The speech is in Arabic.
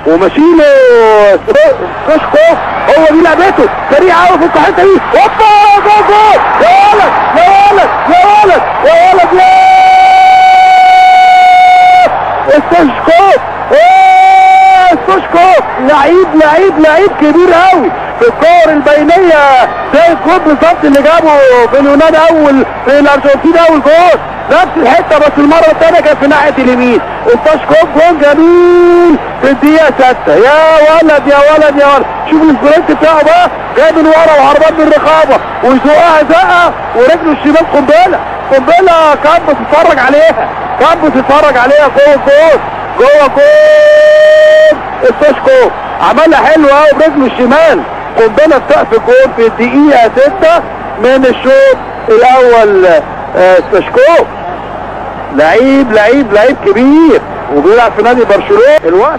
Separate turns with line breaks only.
وماشيله سوشكو. هو دي لعبته، سريع قوي في الحته دي. هوبا جول جول. يا ولد يا ولد يا ولد يا ولد يا سوشكو. سوشكو لعيب كبير قوي في الكور البينيه، زي الجول بالظبط اللي جابه في اليونان في الارجنتين اول جول، نفس الحته بس المره الثانيه كانت في ناحيه اليمين. سوشكو جول جميل في الدقيقه 6. يا ولد يا ولد يا ولد، شوف السبرنت بتاعه بقى، جاي من ورا وهربان من الرقابه ويزقها زقه ورجله الشمال قنبله كان بتتفرج عليها جوه جول. سوشكو عملها حلوه قوي برجله الشمال، قنبله في سقف الجول في الدقيقه 6 من الشوط الاول. سوشكو لعيب كبير وبيلعب في نادي برشلونه الوقت.